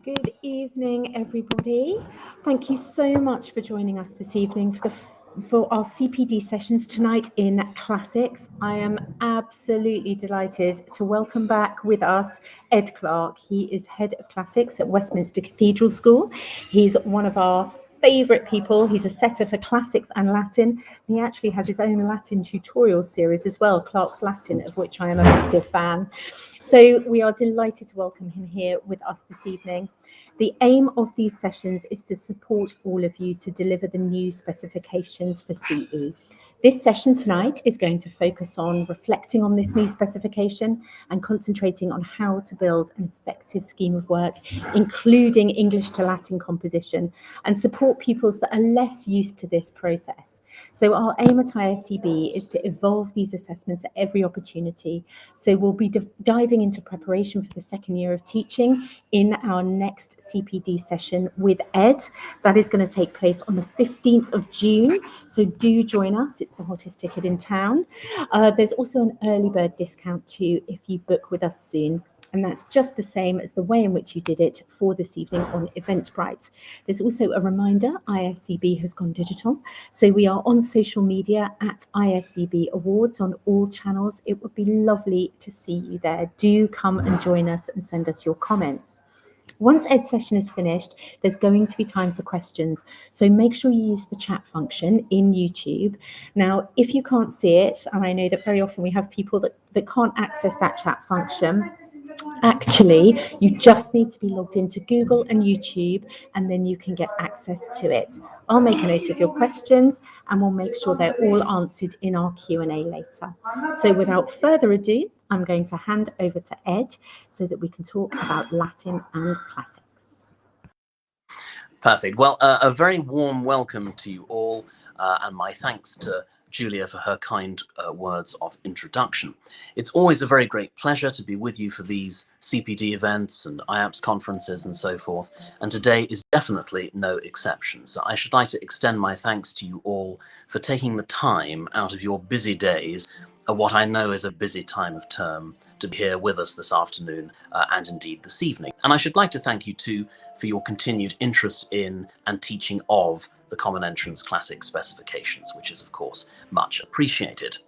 Good evening, everybody. Thank you so much for joining us this evening for our CPD sessions tonight in Classics. I am absolutely delighted to welcome back with us Ed Clarke. He is Head of Classics at Westminster Cathedral School. He's one of our favourite people. He's a setter for classics and Latin. He actually has his own Latin tutorial series as well, Clarke's Latin, of which I am a massive fan. So we are delighted to welcome him here with us this evening. The aim of these sessions is to support all of you to deliver the new specifications for CE. This session tonight is going to focus on reflecting on this new specification and concentrating on how to build an effective scheme of work, including English to Latin composition, and support pupils that are less used to this process. So our aim at ISEB is to evolve these assessments at every opportunity. So we'll be diving into preparation for the second year of teaching in our next CPD session with Ed. That is going to take place on the 15th of June. So do join us. It's the hottest ticket in town. There's also an early bird discount too if you book with us soon. And that's just the same as the way in which you did it for this evening on Eventbrite. There's also a reminder, ISEB has gone digital. So we are on social media at ISEB Awards on all channels. It would be lovely to see you there. Do come and join us and send us your comments. Once Ed's session is finished, there's going to be time for questions. So make sure you use the chat function in YouTube. Now, if you can't see it, and I know that very often we have people that can't access that chat function, actually, you just need to be logged into Google and YouTube, and then you can get access to it. I'll make a note of your questions, and we'll make sure they're all answered in our Q&A later. So without further ado, I'm going to hand over to Ed so that we can talk about Latin and classics. Perfect. Well, a very warm welcome to you all, and my thanks to Julia for her kind words of introduction. It's always a very great pleasure to be with you for these CPD events and IAPS conferences and so forth, and today is definitely no exception. So I should like to extend my thanks to you all for taking the time out of your busy days, what I know is a busy time of term, to be here with us this afternoon and indeed this evening. And I should like to thank you too for your continued interest in and teaching of the Common Entrance Classics Specifications, which is of course much appreciated.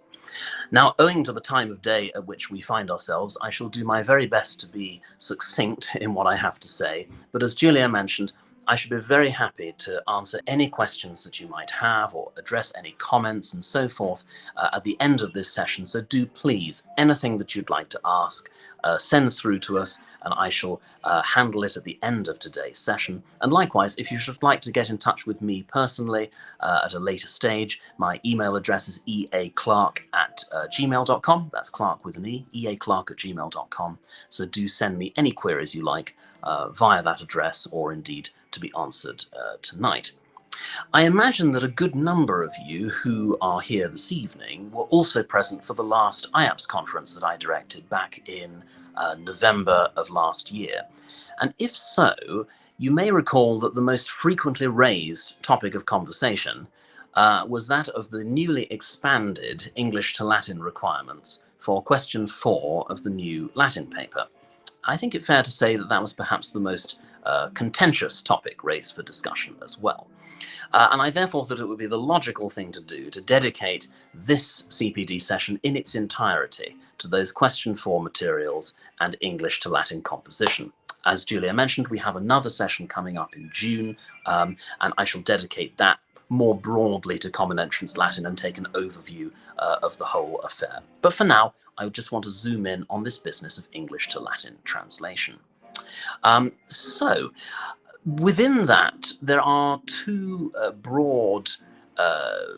Now, owing to the time of day at which we find ourselves, I shall do my very best to be succinct in what I have to say, but as Julia mentioned, I should be very happy to answer any questions that you might have or address any comments and so forth at the end of this session. So do please, anything that you'd like to ask, send through to us, and I shall handle it at the end of today's session. And likewise, if you should like to get in touch with me personally at a later stage, my email address is eaclarke@gmail.com. That's Clarke with an E, eaclarke@gmail.com. So do send me any queries you like via that address, or indeed to be answered tonight. I imagine that a good number of you who are here this evening were also present for the last IAPS conference that I directed back in November of last year. And if so, you may recall that the most frequently raised topic of conversation was that of the newly expanded English to Latin requirements for question 4 of the new Latin paper. I think it fair to say that that was perhaps the most contentious topic raised for discussion as well. And I therefore thought it would be the logical thing to do to dedicate this CPD session in its entirety to those question 4 materials and English to Latin composition. As Julia mentioned, we have another session coming up in June, and I shall dedicate that more broadly to Common Entrance Latin and take an overview of the whole affair. But for now, I just want to zoom in on this business of English to Latin translation. So within that, there are two broad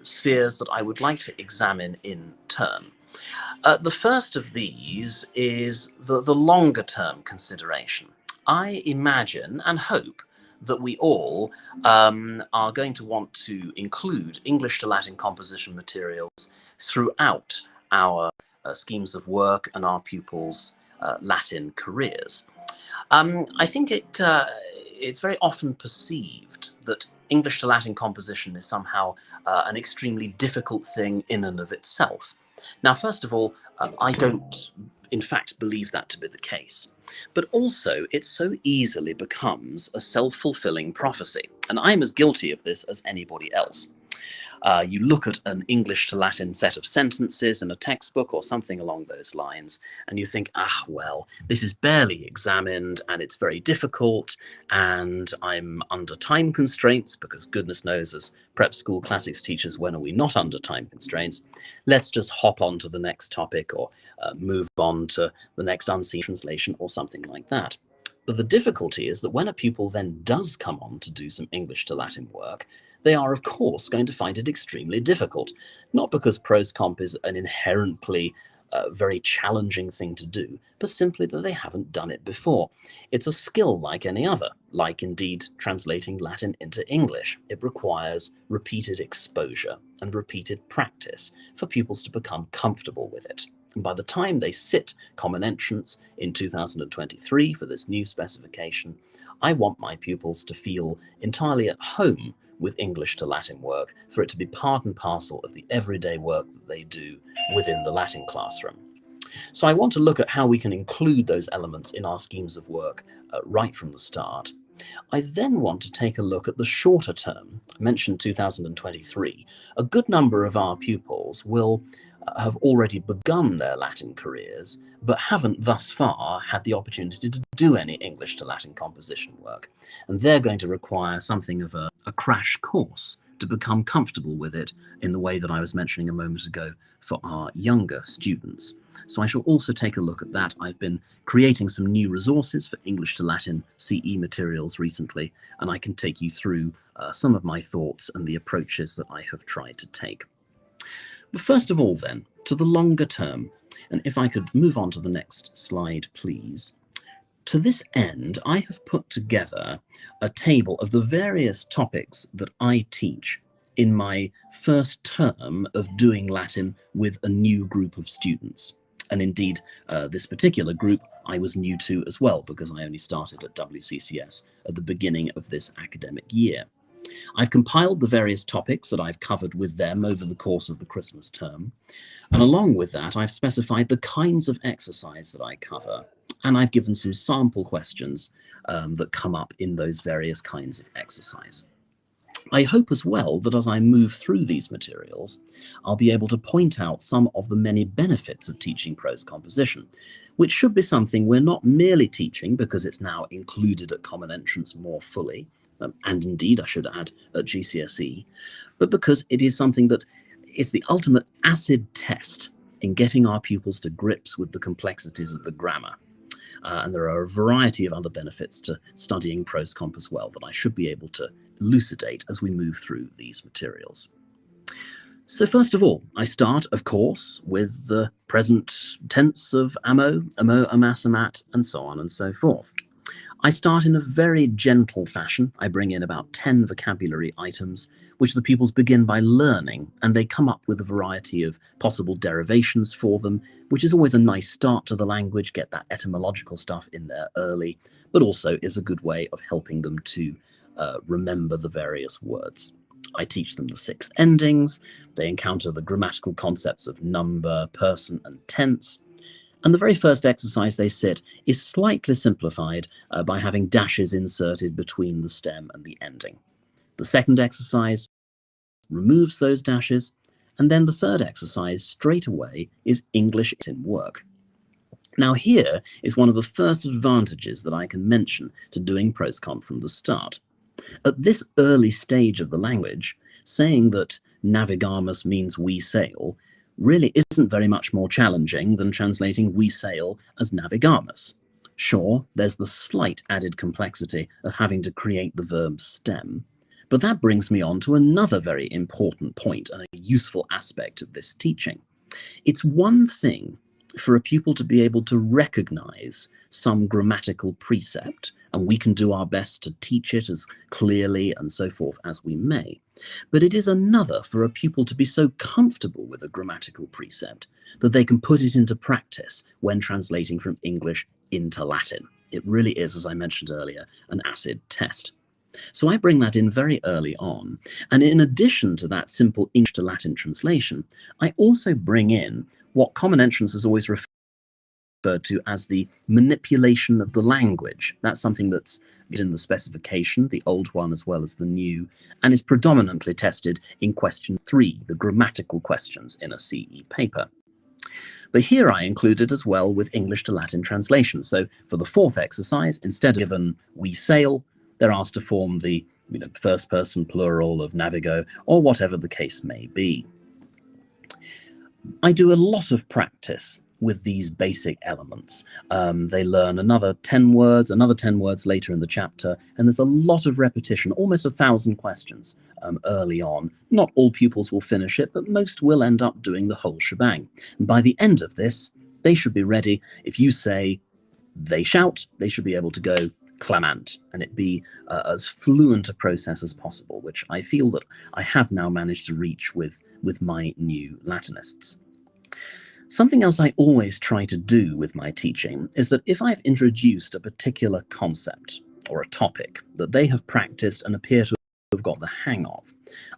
spheres that I would like to examine in turn. The first of these is the longer term consideration. I imagine and hope that we all are going to want to include English to Latin composition materials throughout our schemes of work and our pupils' Latin careers. I think it's very often perceived that English to Latin composition is somehow an extremely difficult thing in and of itself. Now, first of all, I don't in fact believe that to be the case. but also it so easily becomes a self-fulfilling prophecy. And I'm as guilty of this as anybody else. You look at an English to Latin set of sentences in a textbook or something along those lines, and you think, ah, well, this is barely examined and it's very difficult, and I'm under time constraints, because goodness knows, as prep school classics teachers, when are we not under time constraints? Let's just hop on to the next topic, or move on to the next unseen translation or something like that. But the difficulty is that when a pupil then does come on to do some English to Latin work, they are, of course, going to find it extremely difficult. Not because prose comp is an inherently very challenging thing to do, but simply that they haven't done it before. It's a skill like any other, like indeed translating Latin into English. It requires repeated exposure and repeated practice for pupils to become comfortable with it. And by the time they sit Common Entrance in 2023 for this new specification, I want my pupils to feel entirely at home with English to Latin work, for it to be part and parcel of the everyday work that they do within the Latin classroom. So I want to look at how we can include those elements in our schemes of work right from the start. I then want to take a look at the shorter term. I mentioned 2023. A good number of our pupils will have already begun their Latin careers, but haven't thus far had the opportunity to do any English to Latin composition work. And they're going to require something of a crash course to become comfortable with it in the way that I was mentioning a moment ago for our younger students. So I shall also take a look at that. I've been creating some new resources for English to Latin CE materials recently, and I can take you through some of my thoughts and the approaches that I have tried to take. But first of all then, to the longer term, and if I could move on to the next slide, please. To this end, I have put together a table of the various topics that I teach in my first term of doing Latin with a new group of students. And indeed, this particular group I was new to as well, because I only started at WCCS at the beginning of this academic year. I've compiled the various topics that I've covered with them over the course of the Christmas term. And along with that, I've specified the kinds of exercise that I cover. And I've given some sample questions that come up in those various kinds of exercise. I hope as well that as I move through these materials, I'll be able to point out some of the many benefits of teaching prose composition, which should be something we're not merely teaching because it's now included at Common Entrance more fully, and indeed, I should add, at GCSE, but because it is something that is the ultimate acid test in getting our pupils to grips with the complexities of the grammar. And there are a variety of other benefits to studying prose comp as well that I should be able to elucidate as we move through these materials. So first of all, I start, of course, with the present tense of amo, amas, amat, and so on and so forth. I start in a very gentle fashion. I bring in about 10 vocabulary items, which the pupils begin by learning, and they come up with a variety of possible derivations for them, which is always a nice start to the language, get that etymological stuff in there early, but also is a good way of helping them to remember the various words. I teach them the 6 endings. They encounter the grammatical concepts of number, person, and tense. And the very first exercise they sit is slightly simplified by having dashes inserted between the stem and the ending. The second exercise removes those dashes, and then the third exercise straight away is English in work. Now here is one of the first advantages that I can mention to doing prose comp from the start. At this early stage of the language, saying that navigamus means we sail really isn't very much more challenging than translating we sail as navigamus. Sure, there's the slight added complexity of having to create the verb stem, but that brings me on to another very important point and a useful aspect of this teaching. It's one thing for a pupil to be able to recognize some grammatical precept, and we can do our best to teach it as clearly and so forth as we may. But it is another for a pupil to be so comfortable with a grammatical precept that they can put it into practice when translating from English into Latin. It really is, as I mentioned earlier, an acid test. So I bring that in very early on. And in addition to that simple English to Latin translation, I also bring in what Common Entrance has always referred referred to as the manipulation of the language. That's something that's in the specification, the old one as well as the new, and is predominantly tested in question 3, the grammatical questions in a CE paper. But here I included as well with English to Latin translation. So for the 4th exercise, instead of given we sail, they're asked to form the first person plural of navigo, or whatever the case may be. I do a lot of practice with these basic elements. They learn another 10 words later in the chapter, and there's a lot of repetition, almost 1,000 questions early on. Not all pupils will finish it, but most will end up doing the whole shebang. And by the end of this, they should be ready. If you say they shout, they should be able to go clamant, and it be as fluent a process as possible, which I feel that I have now managed to reach with my new Latinists. Something else I always try to do with my teaching is that if I've introduced a particular concept or a topic that they have practiced and appear to have got the hang of,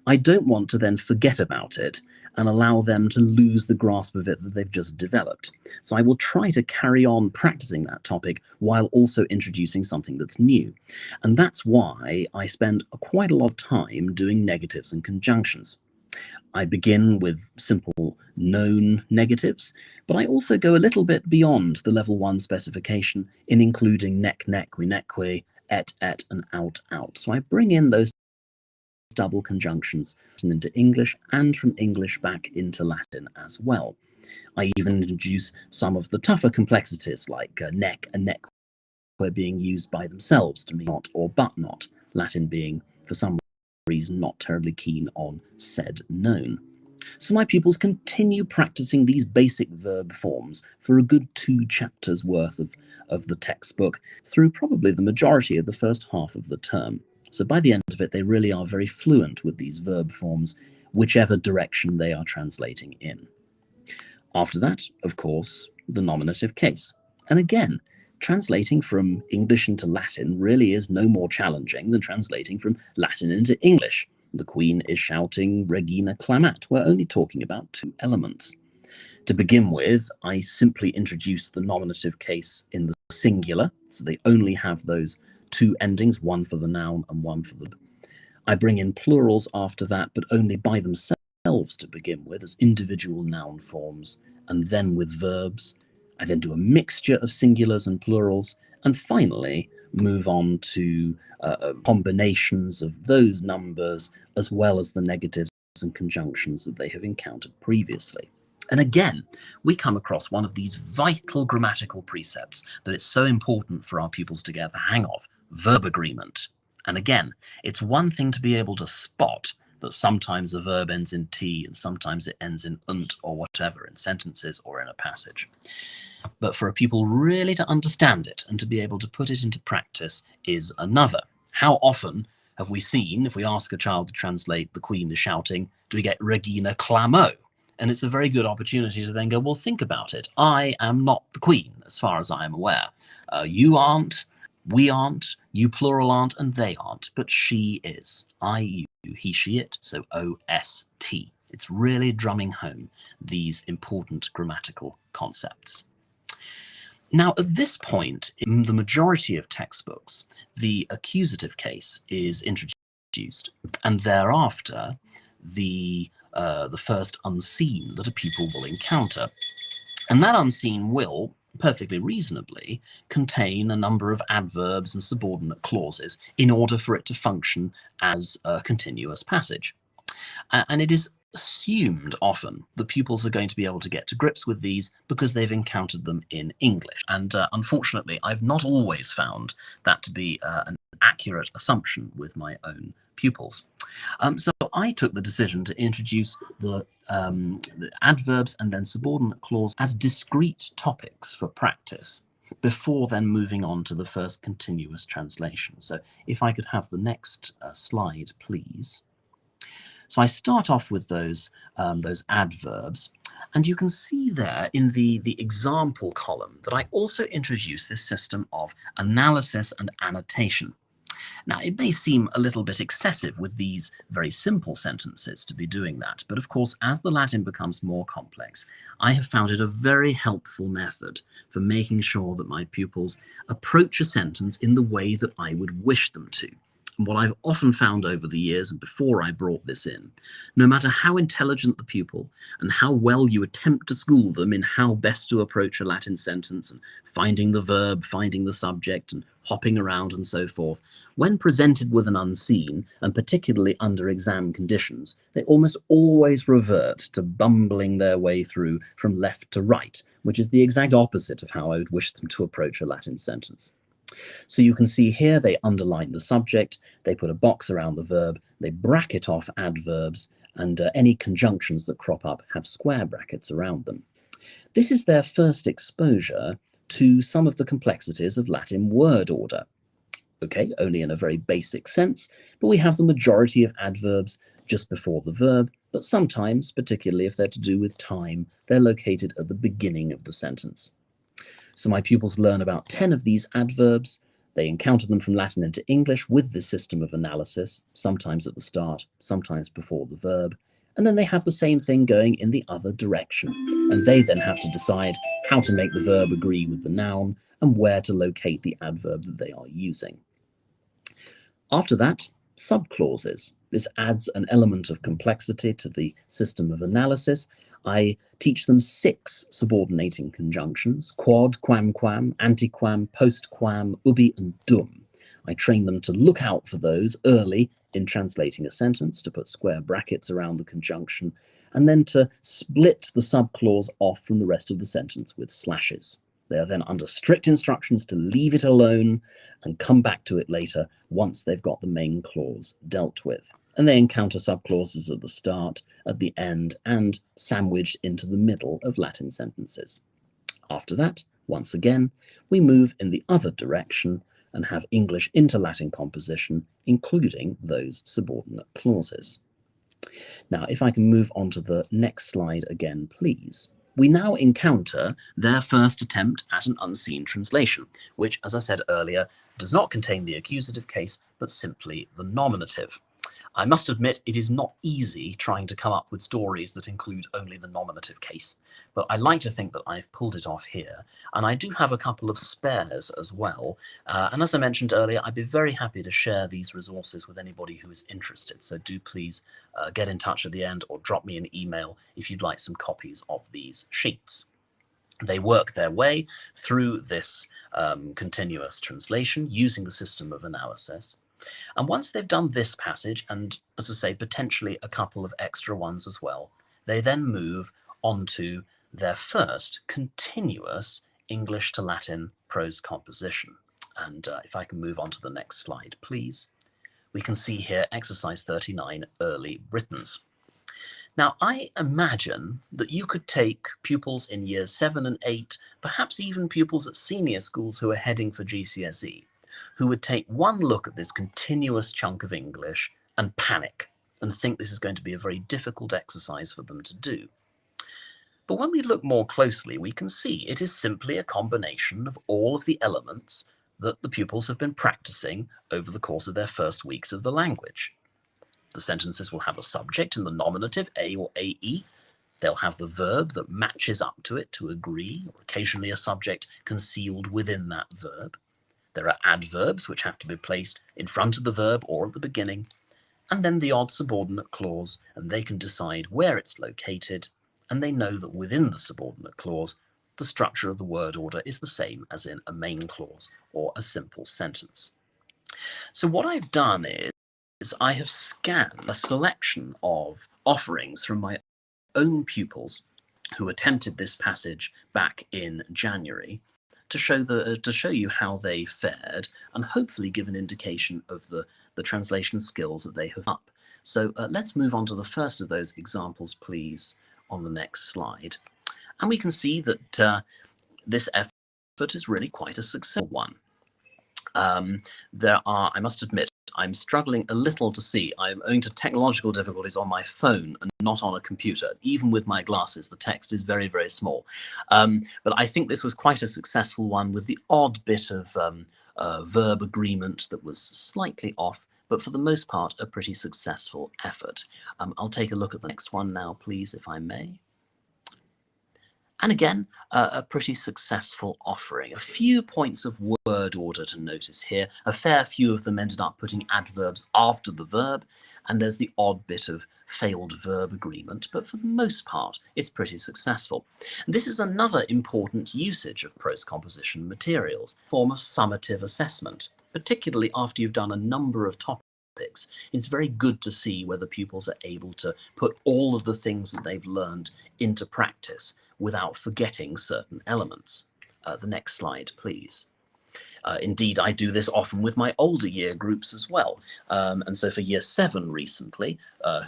I don't want to then forget about it and allow them to lose the grasp of it that they've just developed. So I will try to carry on practicing that topic while also introducing something that's new. And that's why I spend quite a lot of time doing negatives and conjunctions. I begin with simple known negatives, but I also go a little bit beyond the level 1 specification in including nec, neque, neque, et, and out. So I bring in those double conjunctions into English and from English back into Latin as well. I even introduce some of the tougher complexities like nec and neque being used by themselves to mean not or but not, Latin being for some reason not terribly keen on said known. So my pupils continue practicing these basic verb forms for a good 2 chapters worth of the textbook through probably the majority of the first half of the term. So by the end of it, they really are very fluent with these verb forms, whichever direction they are translating in. After that, of course, the nominative case. And again, translating from English into Latin really is no more challenging than translating from Latin into English. The Queen is shouting Regina clamat. We're only talking about 2 elements. To begin with, I simply introduce the nominative case in the singular, so they only have those 2 endings, one for the noun and one for the... I bring in plurals after that, but only by themselves to begin with as individual noun forms, and then with verbs. I then do a mixture of singulars and plurals, and finally move on to combinations of those numbers as well as the negatives and conjunctions that they have encountered previously. And again, we come across one of these vital grammatical precepts that it's so important for our pupils to get the hang of, verb agreement. And again, it's one thing to be able to spot that sometimes a verb ends in T and sometimes it ends in unt or whatever in sentences or in a passage. But for a pupil really to understand it and to be able to put it into practice is another. How often have we seen, if we ask a child to translate the Queen is shouting, do we get Regina clamo? And it's a very good opportunity to then go, well, think about it. I am not the Queen, as far as I am aware. You aren't, we aren't, you plural aren't, and they aren't, but she is. I, you, he, she, it, so O-S-T. It's really drumming home these important grammatical concepts. Now, at this point, in the majority of textbooks, the accusative case is introduced, and thereafter, the first unseen that a pupil will encounter. And that unseen will, perfectly reasonably, contain a number of adverbs and subordinate clauses in order for it to function as a continuous passage. And it is assumed often that pupils are going to be able to get to grips with these because they've encountered them in English. And unfortunately, I've not always found that to be an accurate assumption with my own pupils. So I took the decision to introduce the adverbs and then subordinate clause as discrete topics for practice before then moving on to the first continuous translation. So if I could have the next slide, please. So I start off with those adverbs, and you can see there in the example column that I also introduce this system of analysis and annotation. Now, it may seem a little bit excessive with these very simple sentences to be doing that, but of course, as the Latin becomes more complex, I have found it a very helpful method for making sure that my pupils approach a sentence in the way that I would wish them to. And what I've often found over the years, and before I brought this in, no matter how intelligent the pupil and how well you attempt to school them in how best to approach a Latin sentence and finding the verb, finding the subject, and hopping around and so forth, when presented with an unseen, and particularly under exam conditions, they almost always revert to bumbling their way through from left to right, which is the exact opposite of how I would wish them to approach a Latin sentence. So you can see here they underline the subject, they put a box around the verb, they bracket off adverbs, and any conjunctions that crop up have square brackets around them. This is their first exposure to some of the complexities of Latin word order. Okay, only in a very basic sense, but we have the majority of adverbs just before the verb, but sometimes, particularly if they're to do with time, they're located at the beginning of the sentence. So my pupils learn about 10 of these adverbs. They encounter them from Latin into English with this system of analysis, sometimes at the start, sometimes before the verb. And then they have the same thing going in the other direction. And they then have to decide how to make the verb agree with the noun and where to locate the adverb that they are using. After that, subclauses. This adds an element of complexity to the system of analysis. I teach them 6 subordinating conjunctions: quod, quam, antiquam, postquam, ubi, and dum. I train them to look out for those early in translating a sentence, to put square brackets around the conjunction, and then to split the subclause off from the rest of the sentence with slashes. They are then under strict instructions to leave it alone and come back to it later once they've got the main clause dealt with. And they encounter subclauses at the start, at the end, and sandwiched into the middle of Latin sentences. After that, once again, we move in the other direction and have English into Latin composition, including those subordinate clauses. Now, if I can move on to the next slide again, please. We now encounter their first attempt at an unseen translation, which, as I said earlier, does not contain the accusative case, but simply the nominative. I must admit it is not easy trying to come up with stories that include only the nominative case, but I like to think that I've pulled it off here, and I do have a couple of spares as well. And as I mentioned earlier, I'd be very happy to share these resources with anybody who is interested, so do please get in touch at the end or drop me an email if you'd like some copies of these sheets. They work their way through this continuous translation using the system of analysis. And once they've done this passage, and as I say, potentially a couple of extra ones as well, they then move on to their first continuous English to Latin prose composition. And if I can move on to the next slide, please. We can see here exercise 39, early Britons. Now, I imagine that you could take pupils in years 7 and 8, perhaps even pupils at senior schools who are heading for GCSE, who would take one look at this continuous chunk of English and panic and think this is going to be a very difficult exercise for them to do. But when we look more closely, we can see it is simply a combination of all of the elements that the pupils have been practicing over the course of their first weeks of the language. The sentences will have a subject in the nominative, A or AE. They'll have the verb that matches up to it, to agree, or occasionally a subject concealed within that verb. There are adverbs which have to be placed in front of the verb or at the beginning, and then the odd subordinate clause, and they can decide where it's located, and they know that within the subordinate clause, the structure of the word order is the same as in a main clause or a simple sentence. So what I've done is I have scanned a selection of offerings from my own pupils who attempted this passage back in January, to show you how they fared and hopefully give an indication of the translation skills that they have up. So let's move on to the first of those examples, please, on the next slide. And we can see that this effort is really quite a successful one. There are, I must admit, I'm struggling a little to see. I'm owing to technological difficulties on my phone and not on a computer. Even with my glasses, the text is very, very small. But I think this was quite a successful one with the odd bit of verb agreement that was slightly off, but for the most part, a pretty successful effort. I'll take a look at the next one now, please, if I may. And again, a pretty successful offering. A few points of word order to notice here. A fair few of them ended up putting adverbs after the verb, and there's the odd bit of failed verb agreement, but for the most part, it's pretty successful. And this is another important usage of prose composition materials, a form of summative assessment, particularly after you've done a number of topics. It's very good to see whether pupils are able to put all of the things that they've learned into practice without forgetting certain elements. The next slide, please. Indeed, I do this often with my older year groups as well. And so for year 7 recently,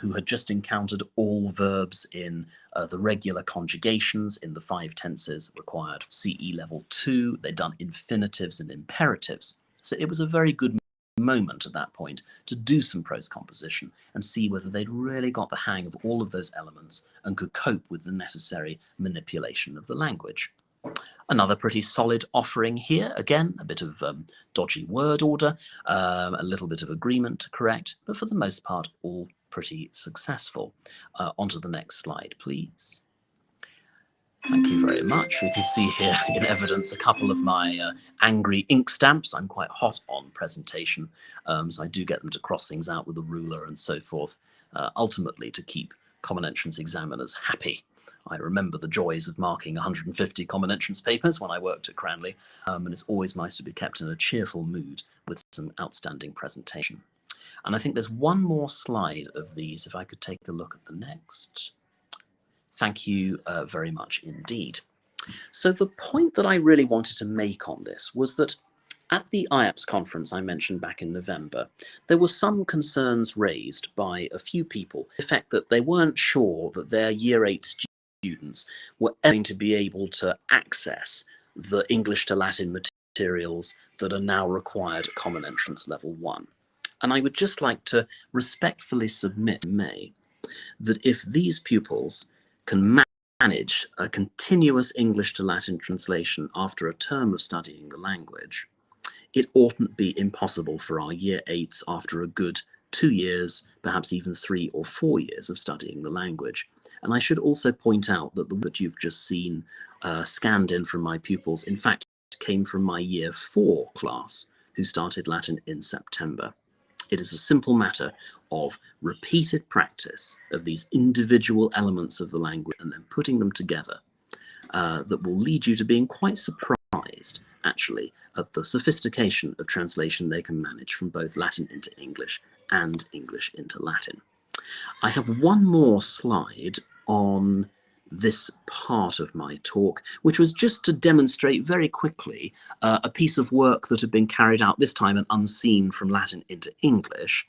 who had just encountered all verbs in the regular conjugations in the 5 tenses required for CE level 2, they'd done infinitives and imperatives. So it was a very good moment at that point to do some prose composition and see whether they'd really got the hang of all of those elements and could cope with the necessary manipulation of the language. Another pretty solid offering here, again, a bit of dodgy word order, a little bit of agreement to correct, but for the most part, all pretty successful. Onto the next slide, please. Thank you very much. We can see here in evidence a couple of my angry ink stamps. I'm quite hot on presentation, so I do get them to cross things out with a ruler and so forth, ultimately to keep Common Entrance examiners happy. I remember the joys of marking 150 Common Entrance papers when I worked at Cranleigh, and it's always nice to be kept in a cheerful mood with some outstanding presentation. And I think there's one more slide of these, if I could take a look at the next. Thank you very much indeed. So the point that I really wanted to make on this was that at the IAPS conference I mentioned back in November, there were some concerns raised by a few people, the fact that they weren't sure that their year 8 students were going to be able to access the English to Latin materials that are now required at Common Entrance Level 1. And I would just like to respectfully submit, that if these pupils can manage a continuous English to Latin translation after a term of studying the language, it oughtn't be impossible for our year 8s after a good 2 years, perhaps even 3 or 4 years of studying the language. And I should also point out that the that you've just seen scanned in from my pupils, in fact, came from my year 4 class, who started Latin in September. It is a simple matter of repeated practice of these individual elements of the language and then putting them together that will lead you to being quite surprised, actually, at the sophistication of translation they can manage from both Latin into English and English into Latin. I have one more slide on this part of my talk, which was just to demonstrate very quickly a piece of work that had been carried out, this time and unseen, from Latin into English,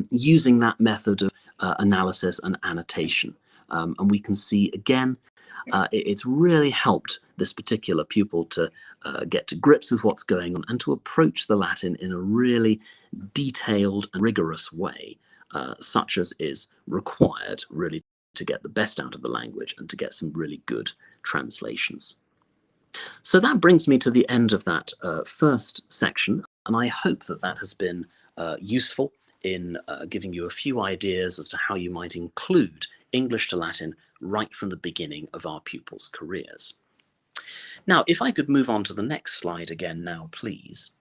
using that method of analysis and annotation. And we can see, again, it's really helped this particular pupil to get to grips with what's going on and to approach the Latin in a really detailed and rigorous way, such as is required really to get the best out of the language and to get some really good translations. So that brings me to the end of that first section, and I hope that that has been useful in giving you a few ideas as to how you might include English to Latin right from the beginning of our pupils' careers. Now, if I could move on to the next slide again now, please.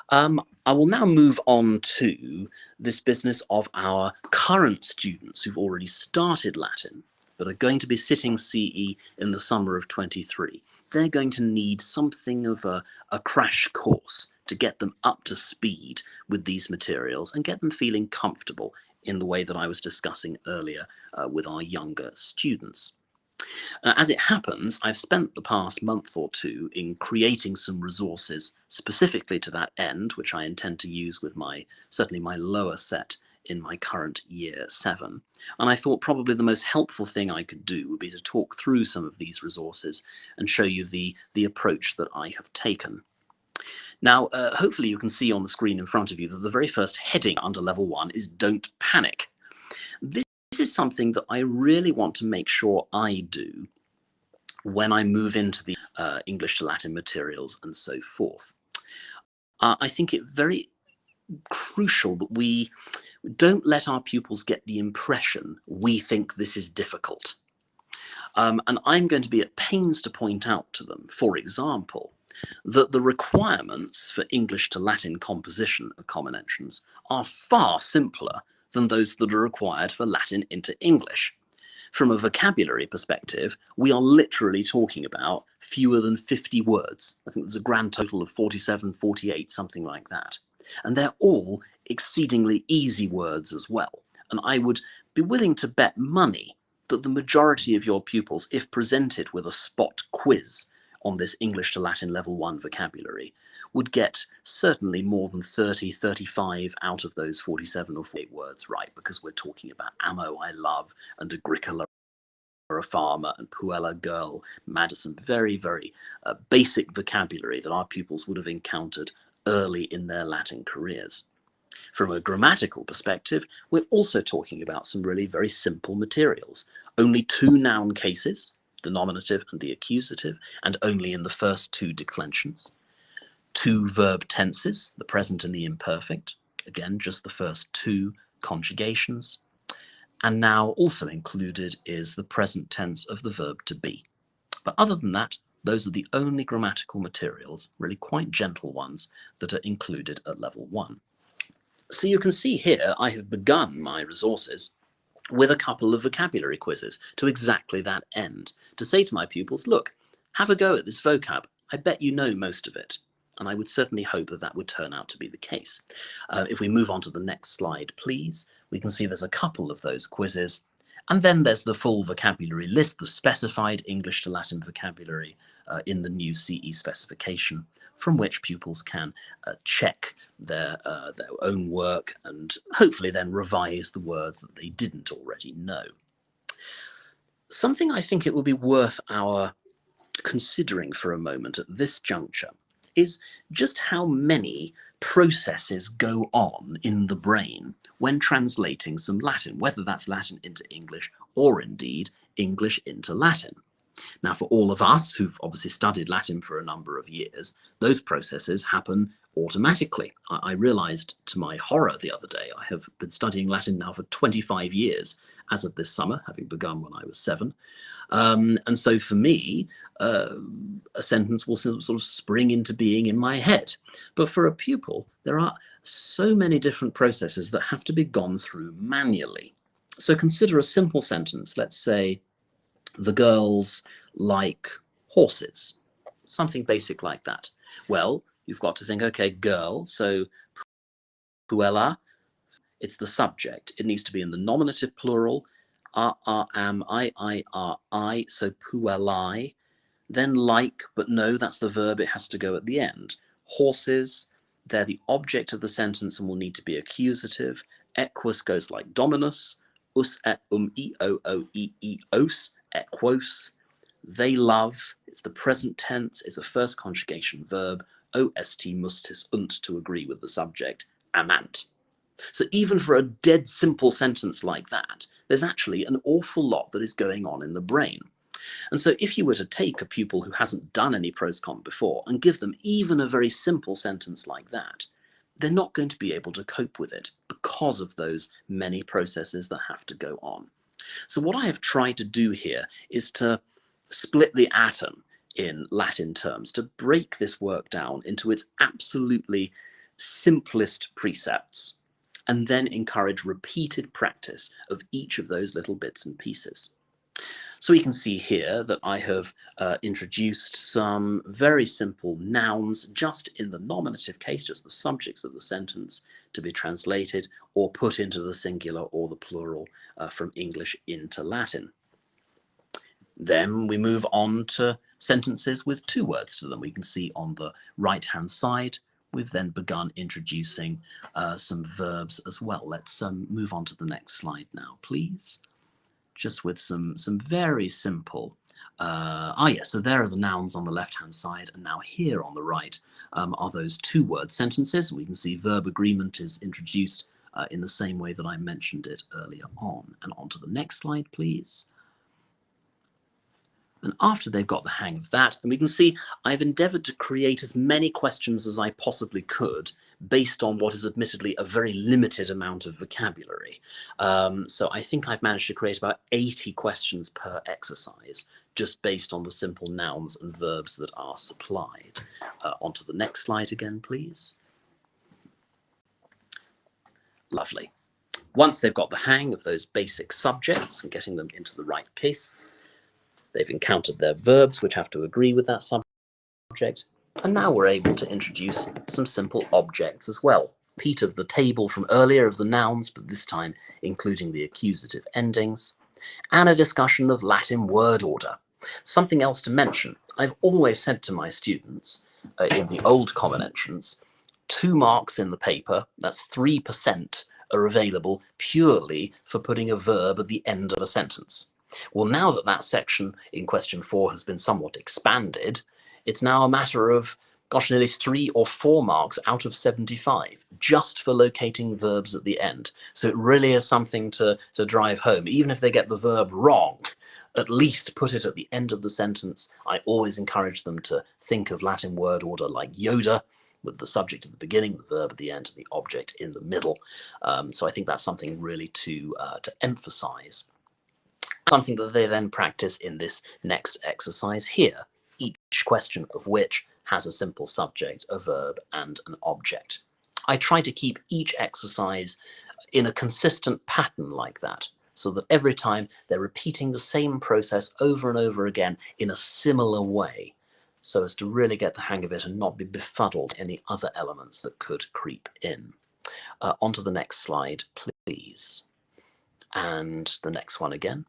I will now move on to this business of our current students who've already started Latin, but are going to be sitting CE in the summer of 23. They're going to need something of a crash course to get them up to speed with these materials and get them feeling comfortable in the way that I was discussing earlier with our younger students. As it happens, I've spent the past month or two in creating some resources specifically to that end, which I intend to use with certainly my lower set in my current year 7. And I thought probably the most helpful thing I could do would be to talk through some of these resources and show you the approach that I have taken. Now, hopefully you can see on the screen in front of you that the very first heading under level 1 is "Don't Panic." This is something that I really want to make sure I do when I move into the English to Latin materials and so forth. I think it very crucial that we don't let our pupils get the impression we think this is difficult. And I'm going to be at pains to point out to them, for example, that the requirements for English to Latin composition of common entrance are far simpler than those that are required for Latin into English. From a vocabulary perspective, we are literally talking about fewer than 50 words. I think there's a grand total of 47, 48, something like that. And they're all exceedingly easy words as well. And I would be willing to bet money that the majority of your pupils, if presented with a spot quiz on this English to Latin level 1 vocabulary, would get certainly more than 30, 35 out of those 47 or 48 words right, because we're talking about ammo, I love, and agricola, a farmer, and puella, girl, Madison. Very, very basic vocabulary that our pupils would have encountered early in their Latin careers. From a grammatical perspective, we're also talking about some really very simple materials. Only 2 noun cases, the nominative and the accusative, and only in the first 2 declensions. 2 verb tenses, the present and the imperfect, again, just the first 2 conjugations. And now also included is the present tense of the verb to be. But other than that, those are the only grammatical materials, really quite gentle ones, that are included at level 1. So you can see here I have begun my resources with a couple of vocabulary quizzes to exactly that end, to say to my pupils, look, have a go at this vocab. I bet you know most of it. And I would certainly hope that that would turn out to be the case. If we move on to the next slide, please, we can see there's a couple of those quizzes. And then there's the full vocabulary list, the specified English to Latin vocabulary in the new CE specification, from which pupils can check their own work and hopefully then revise the words that they didn't already know. Something I think it would be worth our considering for a moment at this juncture is just how many processes go on in the brain when translating some Latin, whether that's Latin into English or indeed English into Latin. Now, for all of us who've obviously studied Latin for a number of years, those processes happen automatically. I realized to my horror the other day, I have been studying Latin now for 25 years as of this summer, having begun when I was 7. And so for me, a sentence will sort of spring into being in my head. But for a pupil, there are so many different processes that have to be gone through manually. So consider a simple sentence. Let's say, the girls like horses, something basic like that. Well, you've got to think, okay, girl, so puella, it's the subject. It needs to be in the nominative plural, am, I, so puellae. Then like, but no, that's the verb, it has to go at the end. Horses, they're the object of the sentence and will need to be accusative. Equus goes like dominus, us et os, equos. They love, it's the present tense, it's a first conjugation verb, ost mustis unt, to agree with the subject, amant. So even for a dead simple sentence like that, there's actually an awful lot that is going on in the brain. And so if you were to take a pupil who hasn't done any prose comp before and give them even a very simple sentence like that, they're not going to be able to cope with it because of those many processes that have to go on. So what I have tried to do here is to split the atom in Latin terms, to break this work down into its absolutely simplest precepts, and then encourage repeated practice of each of those little bits and pieces. So we can see here that I have introduced some very simple nouns just in the nominative case, just the subjects of the sentence, to be translated or put into the singular or the plural from English into Latin. Then we move on to sentences with 2 words to them. We can see on the right-hand side, we've then begun introducing some verbs as well. Let's move on to the next slide now, please. Just with some very simple, so there are the nouns on the left-hand side, and now here on the right, are those two-word sentences. We can see verb agreement is introduced in the same way that I mentioned it earlier on. And on to the next slide, please. And after they've got the hang of that, and we can see I've endeavoured to create as many questions as I possibly could based on what is admittedly a very limited amount of vocabulary. So I think I've managed to create about 80 questions per exercise, just based on the simple nouns and verbs that are supplied. Onto the next slide again, please. Lovely. Once they've got the hang of those basic subjects and getting them into the right case, they've encountered their verbs, which have to agree with that subject, and now we're able to introduce some simple objects as well. Repeat of the table from earlier of the nouns, but this time including the accusative endings, and a discussion of Latin word order. Something else to mention, I've always said to my students in the old common entrance, 2 marks in the paper, that's 3%, are available purely for putting a verb at the end of a sentence. Well, now that that section in question 4 has been somewhat expanded, it's now a matter of, gosh, nearly 3 or 4 marks out of 75, just for locating verbs at the end. So it really is something to drive home. Even if they get the verb wrong, at least put it at the end of the sentence. I always encourage them to think of Latin word order like Yoda, with the subject at the beginning, the verb at the end, and the object in the middle. So I think that's something really to emphasize. Something that they then practice in this next exercise here, each question of which has a simple subject, a verb, and an object. I try to keep each exercise in a consistent pattern like that, so that every time they're repeating the same process over and over again in a similar way, so as to really get the hang of it and not be befuddled by any other elements that could creep in. Onto the next slide, please. And the next one again.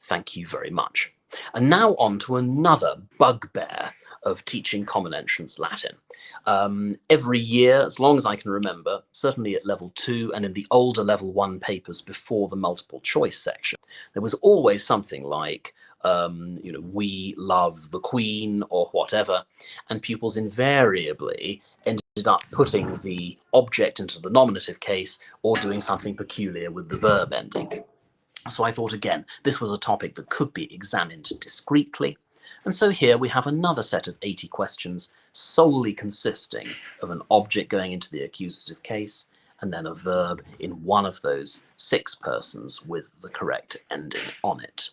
Thank you very much. And now on to another bugbear of teaching Common Entrance Latin. Every year, as long as I can remember, certainly at level 2 and in the older level 1 papers before the multiple choice section, there was always something like, we love the Queen or whatever, and pupils invariably ended up putting the object into the nominative case or doing something peculiar with the verb ending. So I thought, again, this was a topic that could be examined discreetly. And so here we have another set of 80 questions solely consisting of an object going into the accusative case and then a verb in one of those 6 persons with the correct ending on it.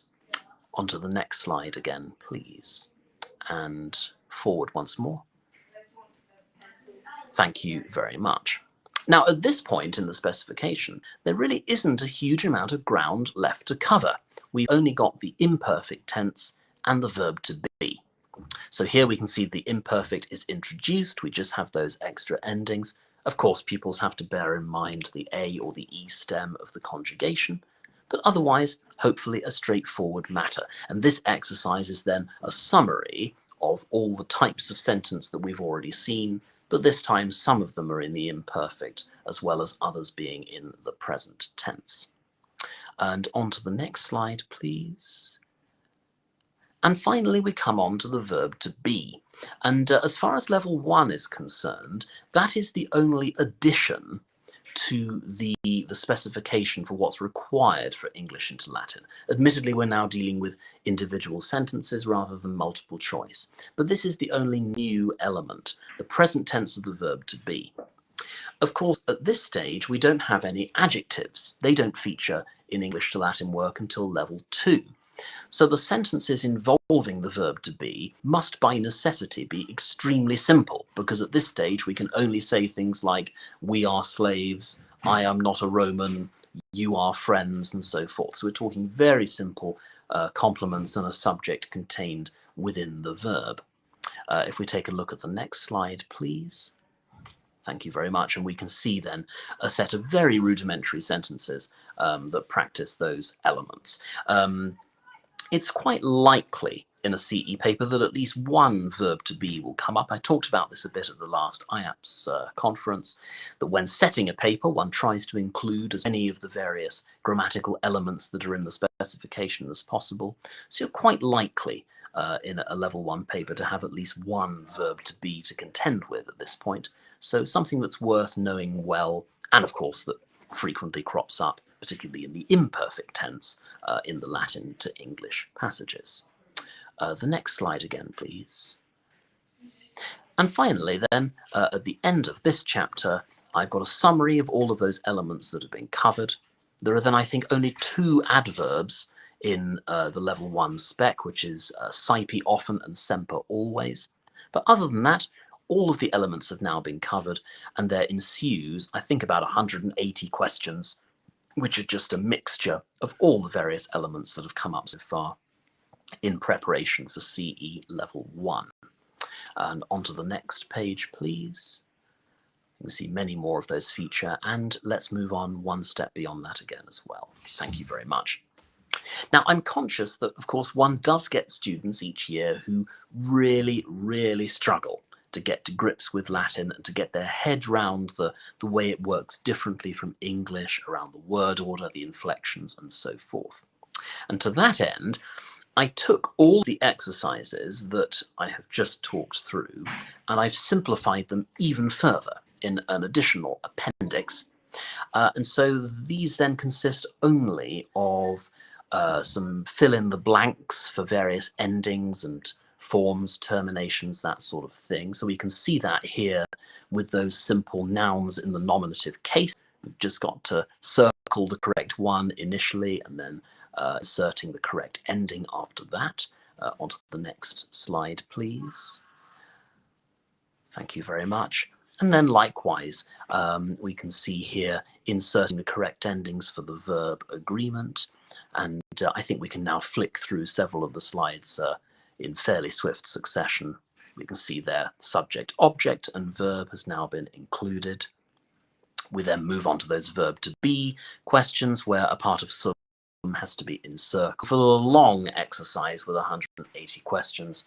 Onto the next slide again, please. And forward once more. Thank you very much. Now, at this point in the specification, there really isn't a huge amount of ground left to cover. We've only got the imperfect tense and the verb to be. So here we can see the imperfect is introduced. We just have those extra endings. Of course, pupils have to bear in mind the A or the E stem of the conjugation, but otherwise, hopefully a straightforward matter. And this exercise is then a summary of all the types of sentence that we've already seen, but this time some of them are in the imperfect, as well as others being in the present tense. And on to the next slide, please. And finally, we come on to the verb to be. And as far as level 1 is concerned, that is the only addition to the specification for what's required for English into Latin. Admittedly, we're now dealing with individual sentences rather than multiple choice, but this is the only new element, the present tense of the verb to be. Of course, at this stage, we don't have any adjectives. They don't feature in English to Latin work until level 2. So the sentences involving the verb to be must by necessity be extremely simple, because at this stage we can only say things like, we are slaves, I am not a Roman, you are friends, and so forth. So we're talking very simple complements and a subject contained within the verb. If we take a look at the next slide, please. Thank you very much. And we can see then a set of very rudimentary sentences that practice those elements. It's quite likely in a CE paper that at least one verb to be will come up. I talked about this a bit at the last IAPS conference, that when setting a paper, one tries to include as many of the various grammatical elements that are in the specification as possible. So you're quite likely in a level 1 paper to have at least one verb to be to contend with at this point. So something that's worth knowing well, and of course that frequently crops up, particularly in the imperfect tense, in the Latin to English passages. The next slide again, please. And finally then, at the end of this chapter, I've got a summary of all of those elements that have been covered. There are then, I think, only 2 adverbs in the level 1 spec, which is SIPE often and semper always. But other than that, all of the elements have now been covered, and there ensues, I think, about 180 questions, which are just a mixture of all the various elements that have come up so far in preparation for CE level 1. And onto the next page, please. You can see many more of those feature, and let's move on one step beyond that again as well. Thank you very much. Now, I'm conscious that, of course, one does get students each year who really, really struggle to get to grips with Latin and to get their head round the way it works differently from English, around the word order, the inflections, and so forth. And to that end, I took all the exercises that I have just talked through and I've simplified them even further in an additional appendix. And so these then consist only of some fill in the blanks for various endings and forms, terminations, that sort of thing. So we can see that here with those simple nouns in the nominative case. We've just got to circle the correct one initially and then inserting the correct ending after that. Onto the next slide, please. Thank you very much. And then likewise, we can see here inserting the correct endings for the verb agreement. And I think we can now flick through several of the slides in fairly swift succession. We can see there subject, object, and verb has now been included. We then move on to those verb to be questions where a part of sum has to be encircled. For the long exercise with 180 questions,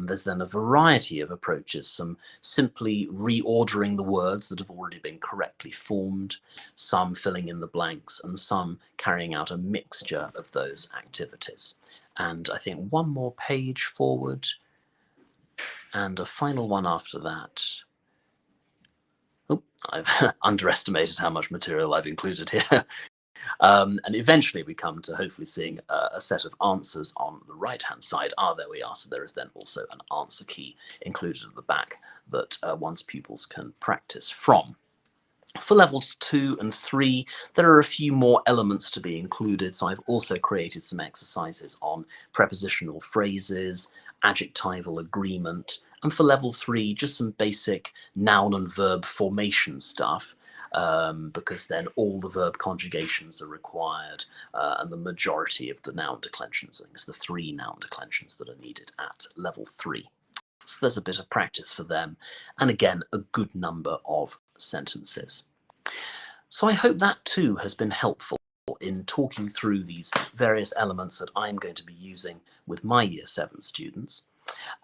there's then a variety of approaches, some simply reordering the words that have already been correctly formed, some filling in the blanks, and some carrying out a mixture of those activities. And I think one more page forward, and a final one after that. Oh, I've underestimated how much material I've included here. And eventually we come to hopefully seeing a set of answers on the right-hand side. There we are. So there is then also an answer key included at the back that one's pupils can practice from. For levels 2 and 3, there are a few more elements to be included. So I've also created some exercises on prepositional phrases, adjectival agreement, and for level 3, just some basic noun and verb formation stuff. Because then all the verb conjugations are required and the majority of the noun declensions. I think it's the 3 noun declensions that are needed at level 3. So there's a bit of practice for them, and again, a good number of sentences. So I hope that too has been helpful in talking through these various elements that I'm going to be using with my Year 7 students.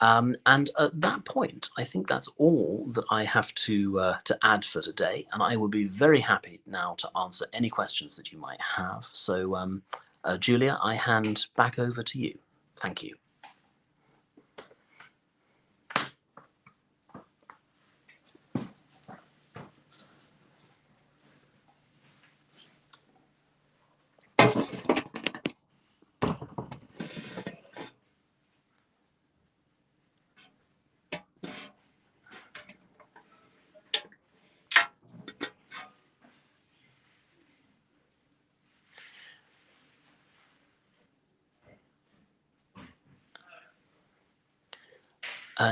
And at that point, I think that's all that I have to add for today, and I would be very happy now to answer any questions that you might have. So, Julia, I hand back over to you. Thank you.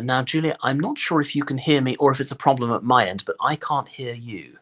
Now, Julia, I'm not sure if you can hear me or if it's a problem at my end, but I can't hear you.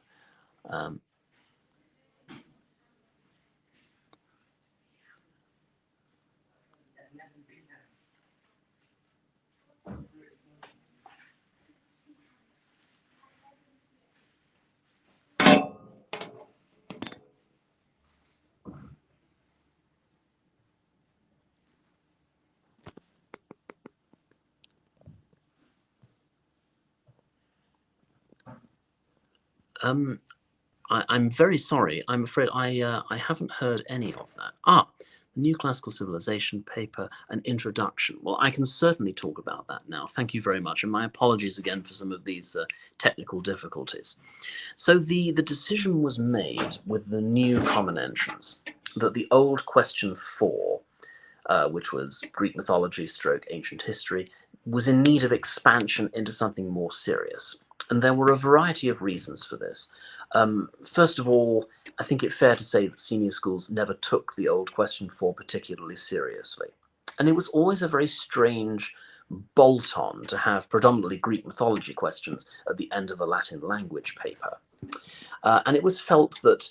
I'm very sorry. I'm afraid I haven't heard any of that. New Classical Civilization paper, an introduction. Well, I can certainly talk about that now. Thank you very much, and my apologies again for some of these technical difficulties. So the decision was made with the new common entrance that the old question 4, which was Greek mythology stroke ancient history, was in need of expansion into something more serious. And there were a variety of reasons for this. First of all, I think it's fair to say that senior schools never took the old question 4 particularly seriously. And it was always a very strange bolt-on to have predominantly Greek mythology questions at the end of a Latin language paper. And it was felt that,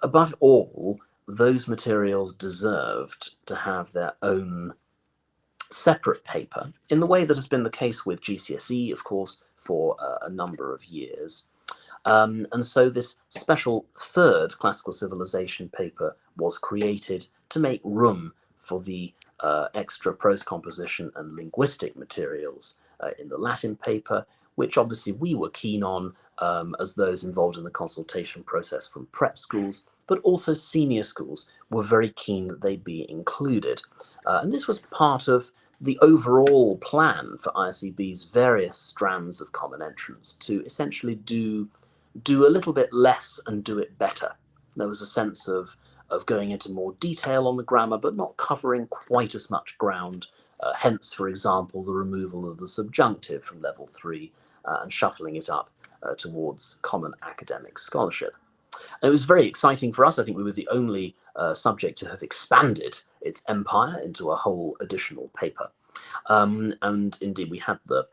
above all, those materials deserved to have their own separate paper, in the way that has been the case with GCSE, of course, for a number of years. And so this special third classical civilization paper was created to make room for the extra prose composition and linguistic materials in the Latin paper, which obviously we were keen on as those involved in the consultation process from prep schools, but also senior schools were very keen that they be included. And this was part of the overall plan for ISEB's various strands of common entrance to essentially do a little bit less and do it better. There was a sense of going into more detail on the grammar, but not covering quite as much ground. Hence, for example, the removal of the subjunctive from level 3 and shuffling it up towards common academic scholarship. And it was very exciting for us. I think we were the only subject to have expanded its empire into a whole additional paper. And indeed, we had the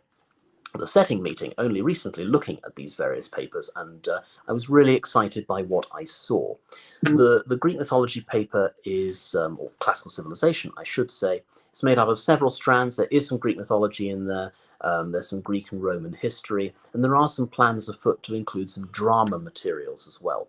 setting meeting only recently looking at these various papers, and I was really excited by what I saw. The Greek mythology paper is, or classical civilization, I should say, it's made up of several strands. There is some Greek mythology in there. There's some Greek and Roman history, and there are some plans afoot to include some drama materials as well.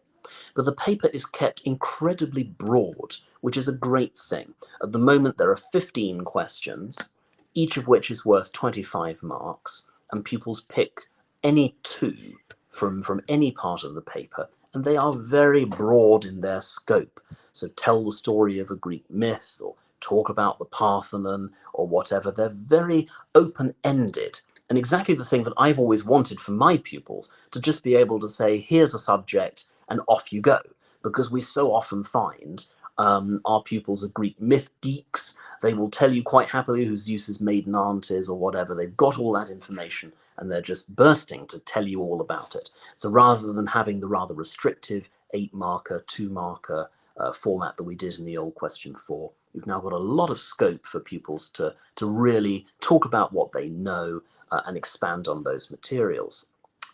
But the paper is kept incredibly broad, which is a great thing. At the moment, there are 15 questions, each of which is worth 25 marks, and pupils pick any 2 from any part of the paper, and they are very broad in their scope. So tell the story of a Greek myth, or talk about the Parthenon, or whatever. They're very open-ended, and exactly the thing that I've always wanted for my pupils, to just be able to say, here's a subject, and off you go. Because we so often find our pupils are Greek myth geeks. They will tell you quite happily who Zeus's maiden aunt is or whatever. They've got all that information and they're just bursting to tell you all about it. So rather than having the rather restrictive 8-marker, 2-marker format that we did in the old question 4, we've now got a lot of scope for pupils to really talk about what they know and expand on those materials.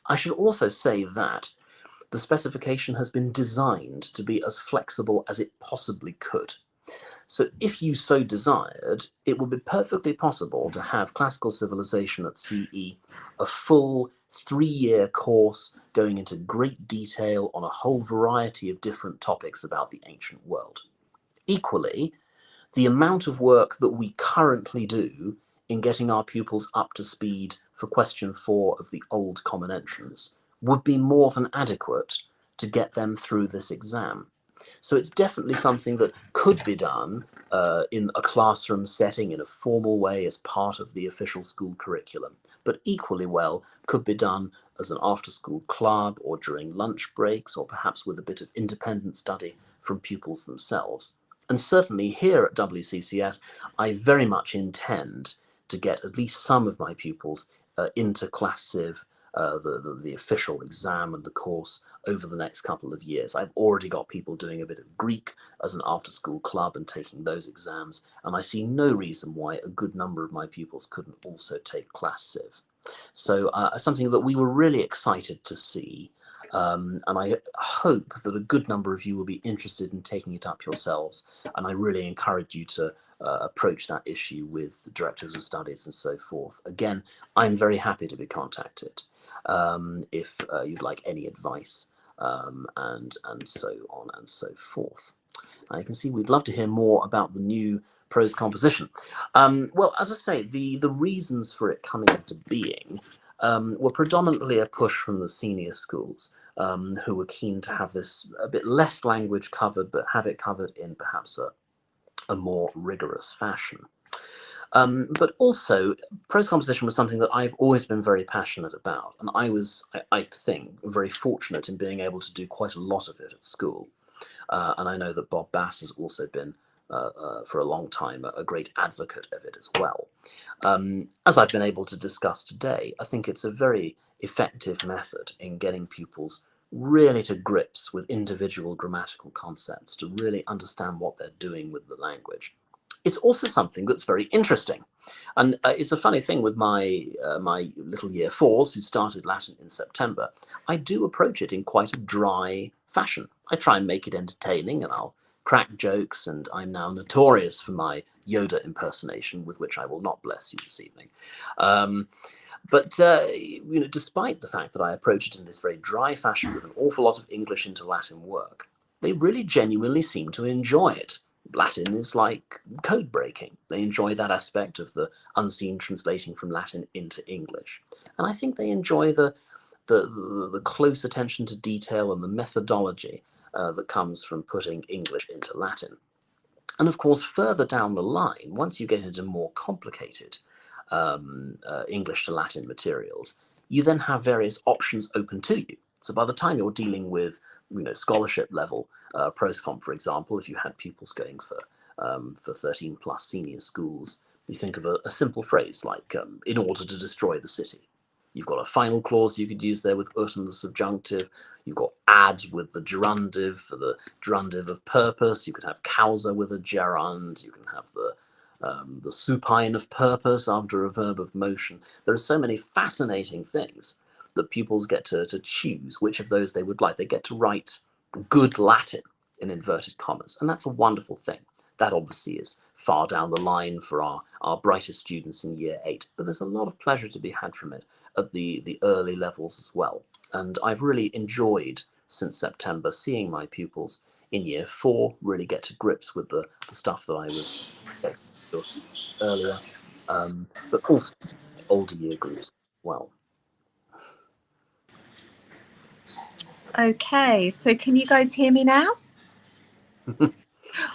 I should also say that the specification has been designed to be as flexible as it possibly could. So if you so desired, it would be perfectly possible to have classical civilization at CE, a full 3-year course going into great detail on a whole variety of different topics about the ancient world. Equally, the amount of work that we currently do in getting our pupils up to speed for question 4 of the old common entrance would be more than adequate to get them through this exam. So it's definitely something that could be done in a classroom setting in a formal way as part of the official school curriculum, but equally well could be done as an after-school club or during lunch breaks, or perhaps with a bit of independent study from pupils themselves. And certainly here at WCCS, I very much intend to get at least some of my pupils into Class Civ, the official exam and the course, over the next couple of years. I've already got people doing a bit of Greek as an after-school club and taking those exams, and I see no reason why a good number of my pupils couldn't also take Class Civ. So something that we were really excited to see, and I hope that a good number of you will be interested in taking it up yourselves, and I really encourage you to approach that issue with the directors of studies and so forth. Again, I'm very happy to be contacted if you'd like any advice, and so on and so forth. You can see we'd love to hear more about the new prose composition. Well, as I say, the reasons for it coming into being were predominantly a push from the senior schools, who were keen to have this a bit less language covered, but have it covered in perhaps a more rigorous fashion. But also, prose composition was something that I've always been very passionate about, and I think, very fortunate in being able to do quite a lot of it at school. And I know that Bob Bass has also been, for a long time, a great advocate of it as well. As I've been able to discuss today, I think it's a very effective method in getting pupils really to grips with individual grammatical concepts, to really understand what they're doing with the language. It's also something that's very interesting. And it's a funny thing with my little year fours who started Latin in September. I do approach it in quite a dry fashion. I try and make it entertaining, and I'll crack jokes, and I'm now notorious for my Yoda impersonation, with which I will not bless you this evening. But despite the fact that I approach it in this very dry fashion with an awful lot of English into Latin work, they really genuinely seem to enjoy it. Latin is like code breaking. They enjoy that aspect of the unseen translating from Latin into English. And I think they enjoy the close attention to detail and the methodology that comes from putting English into Latin. And of course, further down the line, once you get into more complicated English to Latin materials, you then have various options open to you. So by the time you're dealing with scholarship level proscom, for example, if you had pupils going for 13 plus senior schools, you think of a simple phrase like in order to destroy the city. You've got a final clause you could use there with ut and the subjunctive. You've got ad with the gerundive for the gerundive of purpose. You could have causa with a gerund. You can have the supine of purpose after a verb of motion. There are so many fascinating things that pupils get to choose which of those they would like. They get to write good Latin, in inverted commas, and that's a wonderful thing. That obviously is far down the line for our brightest students in year 8, but there's a lot of pleasure to be had from it at the early levels as well. And I've really enjoyed, since September, seeing my pupils in year 4 really get to grips with the stuff that I was earlier, but also older year groups as well. Okay, so can you guys hear me now?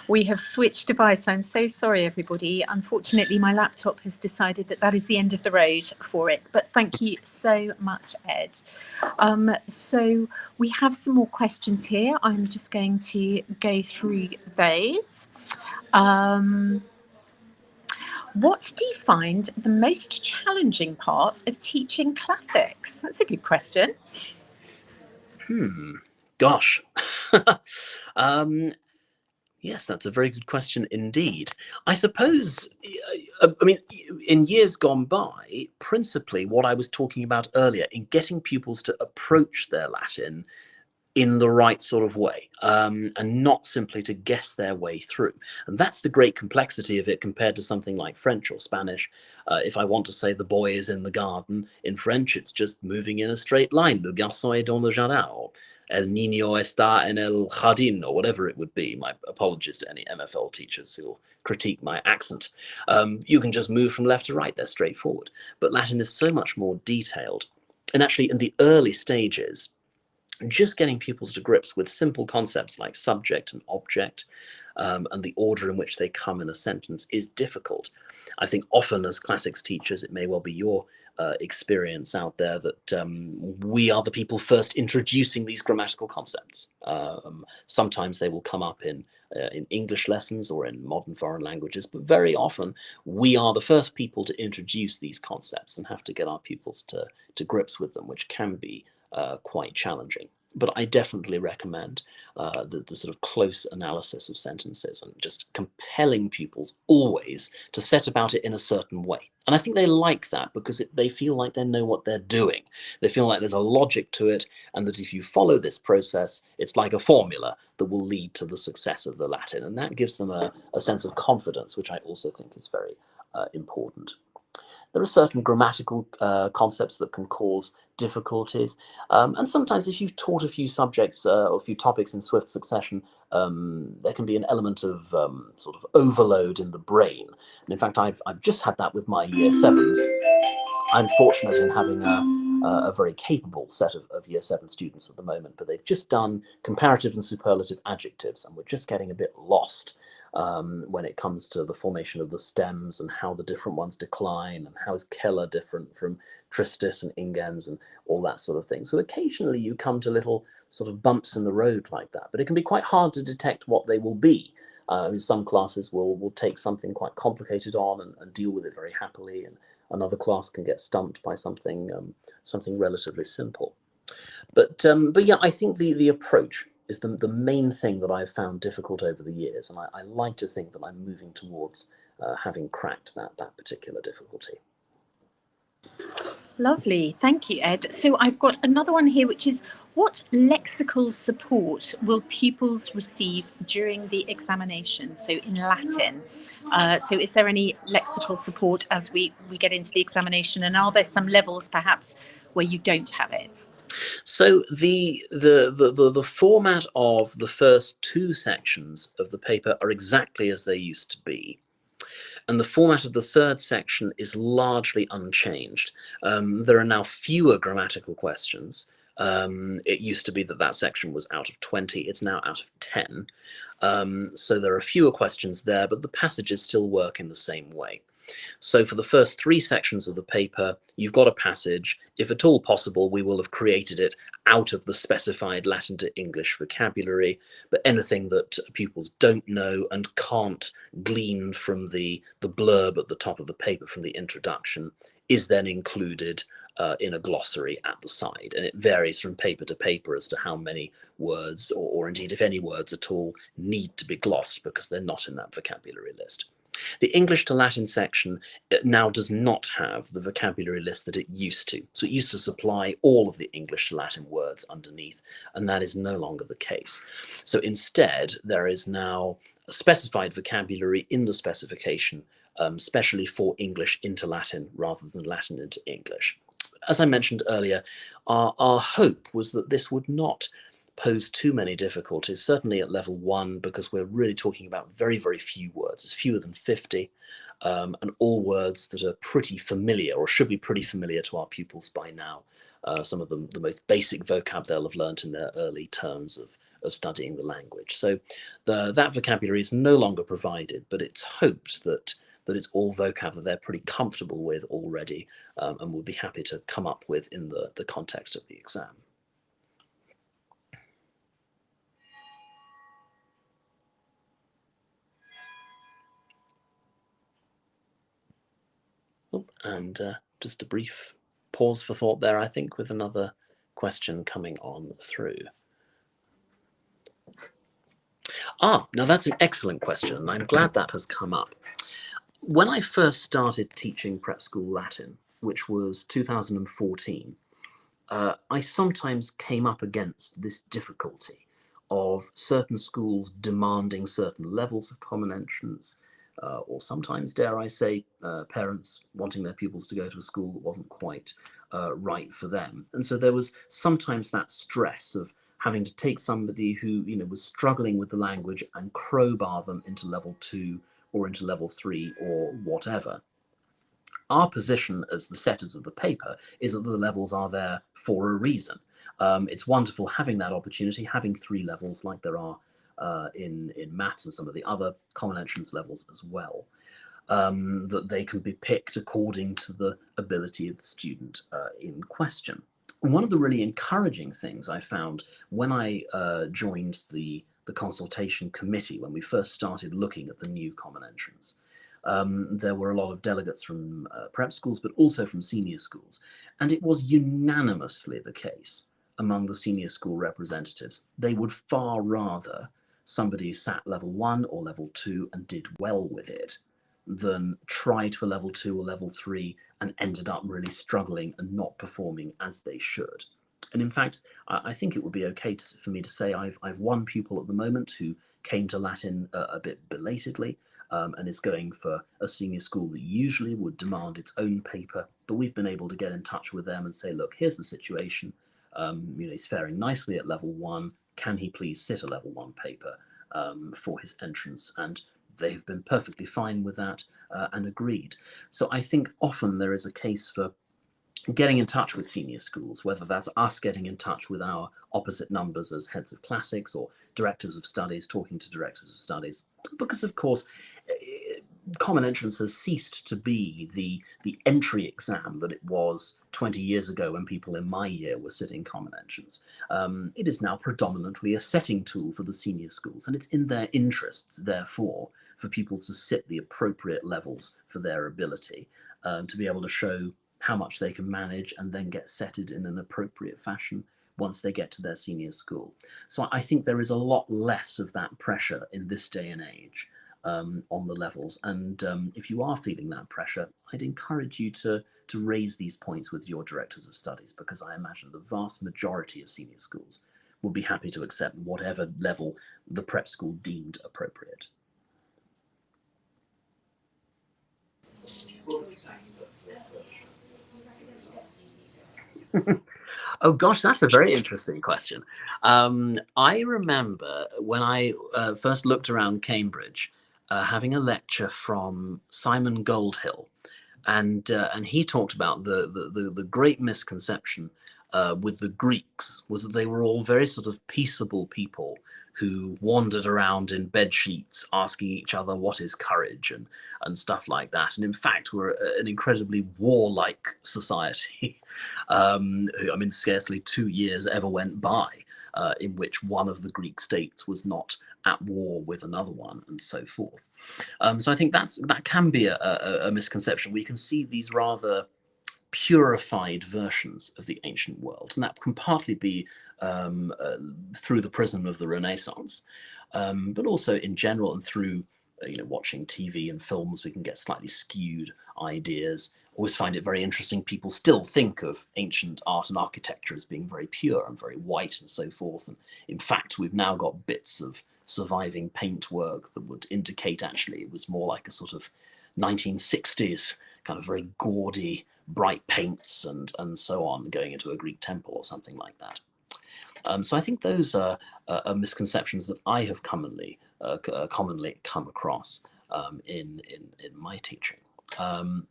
We have switched device. I'm so sorry, everybody. Unfortunately, my laptop has decided that is the end of the road for it. But thank you so much, Ed. So we have some more questions here. I'm just going to go through those. What do you find the most challenging part of teaching classics? That's a good question. Gosh. Yes, that's a very good question indeed. I suppose, I mean, in years gone by, principally what I was talking about earlier, in getting pupils to approach their Latin in the right sort of way, and not simply to guess their way through. And that's the great complexity of it compared to something like French or Spanish. If I want to say the boy is in the garden, in French, it's just moving in a straight line. Le garçon est dans le jardin, or el niño está en el jardín, or whatever it would be. My apologies to any MFL teachers who will critique my accent. You can just move from left to right. They're straightforward. But Latin is so much more detailed. And actually, in the early stages, just getting pupils to grips with simple concepts like subject and object, and the order in which they come in a sentence is difficult. I think often as classics teachers, it may well be your experience out there that we are the people first introducing these grammatical concepts. Sometimes they will come up in English lessons or in modern foreign languages, but very often we are the first people to introduce these concepts and have to get our pupils to grips with them, which can be quite challenging. But I definitely recommend the sort of close analysis of sentences and just compelling pupils always to set about it in a certain way. And I think they like that because they feel like they know what they're doing. They feel like there's a logic to it, and that if you follow this process, it's like a formula that will lead to the success of the Latin. And that gives them a sense of confidence, which I also think is very important. There are certain grammatical concepts that can cause difficulties. And sometimes if you've taught a few subjects or a few topics in swift succession, there can be an element of sort of overload in the brain. And in fact, I've just had that with my year 7s. I'm fortunate in having a very capable set of year 7 students at the moment, but they've just done comparative and superlative adjectives, and we're just getting a bit lost when it comes to the formation of the stems and how the different ones decline, and how is Keller different from Tristis and Ingens and all that sort of thing. So occasionally you come to little sort of bumps in the road like that, but it can be quite hard to detect what they will be. Some classes will take something quite complicated on and deal with it very happily, and another class can get stumped by something relatively simple. But yeah, I think the approach is the main thing that I've found difficult over the years, and I like to think that I'm moving towards having cracked that particular difficulty. Lovely, thank you, Ed. So I've got another one here, which is, what lexical support will pupils receive during the examination? So in Latin. So is there any lexical support as we get into the examination, and are there some levels perhaps where you don't have it? So the format of the first two sections of the paper are exactly as they used to be. And the format of the third section is largely unchanged. There are now fewer grammatical questions. It used to be that section was out of 20, it's now out of 10. So there are fewer questions there, but the passages still work in the same way. So for the first three sections of the paper, you've got a passage. If at all possible, we will have created it out of the specified Latin to English vocabulary, but anything that pupils don't know and can't glean from the blurb at the top of the paper from the introduction is then included in a glossary at the side. And it varies from paper to paper as to how many words, or indeed if any words at all, need to be glossed because they're not in that vocabulary list. The English to Latin section now does not have the vocabulary list that it used to. So it used to supply all of the English to Latin words underneath, and that is no longer the case. So instead, there is now a specified vocabulary in the specification, specially for English into Latin rather than Latin into English. As I mentioned earlier, our hope was that this would not pose too many difficulties, certainly at level 1, because we're really talking about very, very few words. It's fewer than 50, and all words that are pretty familiar, or should be pretty familiar to our pupils by now. Some of them, the most basic vocab they'll have learnt in their early terms of studying the language. So that vocabulary is no longer provided, but it's hoped that it's all vocab that they're pretty comfortable with already, and will be happy to come up with in the context of the exam. And just a brief pause for thought there, I think, with another question coming on through. Now that's an excellent question, and I'm glad that has come up. When I first started teaching prep school Latin, which was 2014, I sometimes came up against this difficulty of certain schools demanding certain levels of common entrance, or sometimes, dare I say, parents wanting their pupils to go to a school that wasn't quite right for them. And so there was sometimes that stress of having to take somebody who was struggling with the language and crowbar them into level 2 or into level 3 or whatever. Our position as the setters of the paper is that the levels are there for a reason. It's wonderful having that opportunity, having 3 levels like there are in maths and some of the other common entrance levels as well, that they can be picked according to the ability of the student in question. One of the really encouraging things I found when I joined the consultation committee, when we first started looking at the new common entrance, there were a lot of delegates from prep schools, but also from senior schools. And it was unanimously the case among the senior school representatives. They would far rather somebody sat level 1 or level 2 and did well with it than tried for level 2 or level 3 and ended up really struggling and not performing as they should. And in fact, I think it would be okay for me to say I've one pupil at the moment who came to Latin a bit belatedly, and is going for a senior school that usually would demand its own paper, but we've been able to get in touch with them and say, look, here's the situation. He's faring nicely at level 1. Can he please sit a level 1 paper for his entrance? And they've been perfectly fine with that and agreed. So I think often there is a case for getting in touch with senior schools, whether that's us getting in touch with our opposite numbers as heads of classics or directors of studies, talking to directors of studies, because of course common entrance has ceased to be the entry exam that it was 20 years ago when people in my year were sitting common entrance. It is now predominantly a setting tool for the senior schools, and it's in their interests, therefore, for pupils to sit the appropriate levels for their ability, to be able to show how much they can manage and then get setted in an appropriate fashion once they get to their senior school. So I think there is a lot less of that pressure in this day and age on the levels. And if you are feeling that pressure, I'd encourage you to raise these points with your directors of studies, because I imagine the vast majority of senior schools will be happy to accept whatever level the prep school deemed appropriate. Oh gosh, that's a very interesting question. I remember when I first looked around Cambridge, having a lecture from Simon Goldhill, and he talked about the great misconception with the Greeks was that they were all very sort of peaceable people who wandered around in bed sheets asking each other what is courage and stuff like that, and in fact were an incredibly warlike society. I mean, scarcely 2 years ever went by in which one of the Greek states was not at war with another one, and so forth. So I think that can be a misconception. We can see these rather purified versions of the ancient world, and that can partly be through the prism of the Renaissance, but also in general and through watching TV and films, we can get slightly skewed ideas. Always find it very interesting. People still think of ancient art and architecture as being very pure and very white and so forth. And in fact, we've now got bits of surviving paintwork that would indicate actually it was more like a sort of 1960s kind of very gaudy, bright paints and so on, going into a Greek temple or something like that. So I think those are misconceptions that I have commonly come across in my teaching. And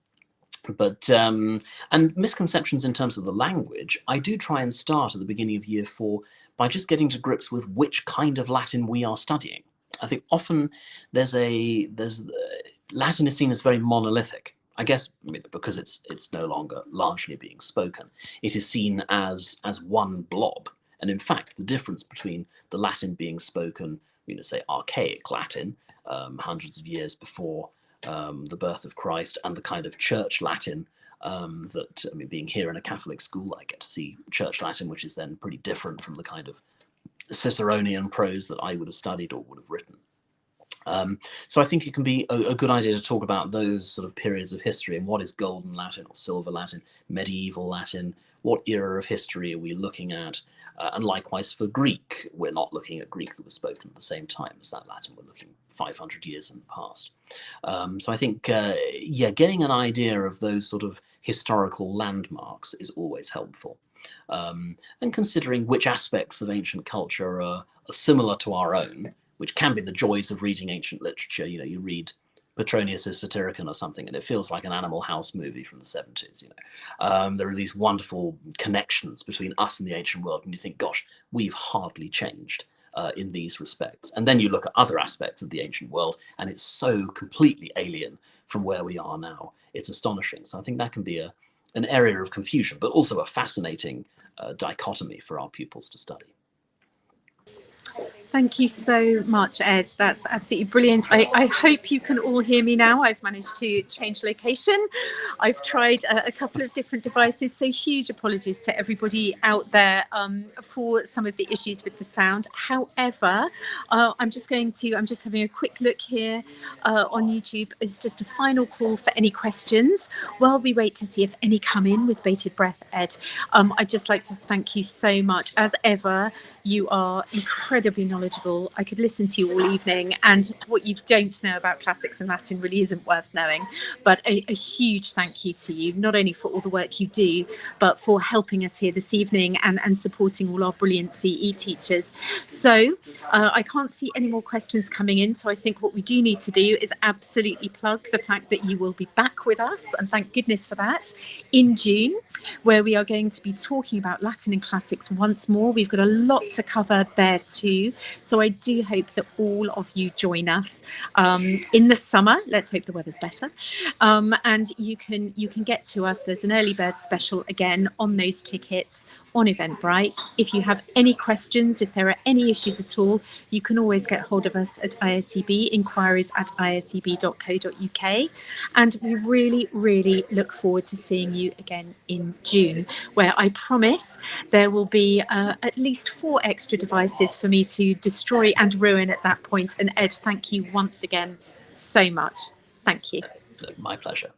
misconceptions in terms of the language, I do try and start at the beginning of year 4 by just getting to grips with which kind of Latin we are studying. I think often Latin is seen as very monolithic. I guess because it's no longer largely being spoken. It is seen as one blob. And in fact, the difference between the Latin being spoken, say archaic Latin, hundreds of years before the birth of Christ, and the kind of church Latin being here in a Catholic school, I get to see church Latin, which is then pretty different from the kind of Ciceronian prose that I would have studied or would have written. So I think it can be a good idea to talk about those sort of periods of history and what is Golden Latin or Silver Latin, Medieval Latin, what era of history are we looking at? And likewise for Greek, we're not looking at Greek that was spoken at the same time as that Latin. We're looking 500 years in the past. So I think, getting an idea of those sort of historical landmarks is always helpful. And considering which aspects of ancient culture are similar to our own, which can be the joys of reading ancient literature. You read Petronius's Satyricon or something, and it feels like an Animal House movie from the 70s. There are these wonderful connections between us and the ancient world, and you think, gosh, we've hardly changed in these respects. And then you look at other aspects of the ancient world, and it's so completely alien from where we are now. It's astonishing. So I think that can be an area of confusion, but also a fascinating dichotomy for our pupils to study. Thank you so much, Ed. That's absolutely brilliant. I hope you can all hear me now. I've managed to change location. I've tried a couple of different devices, so huge apologies to everybody out there for some of the issues with the sound. However, I'm just having a quick look here on YouTube as just a final call for any questions while we wait to see if any come in with bated breath, Ed. I'd just like to thank you so much. As ever, you are incredibly knowledgeable knowledgeable. I could listen to you all evening, and what you don't know about classics and Latin really isn't worth knowing. But a huge thank you to you, not only for all the work you do, but for helping us here this evening and supporting all our brilliant CE teachers. So I can't see any more questions coming in. So I think what we do need to do is absolutely plug the fact that you will be back with us, and thank goodness for that, in June, where we are going to be talking about Latin and classics once more. We've got a lot to cover there too. So I do hope that all of you join us in the summer. Let's hope the weather's better. And you can get to us. There's an early bird special again on those tickets on Eventbrite. If you have any questions, if there are any issues at all, you can always get hold of us at ISEB, inquiries@iseb.co.uk. And we really, really look forward to seeing you again in June, where I promise there will be at least 4 extra devices for me to destroy and ruin at that point. And Ed, thank you once again so much. Thank you. My pleasure.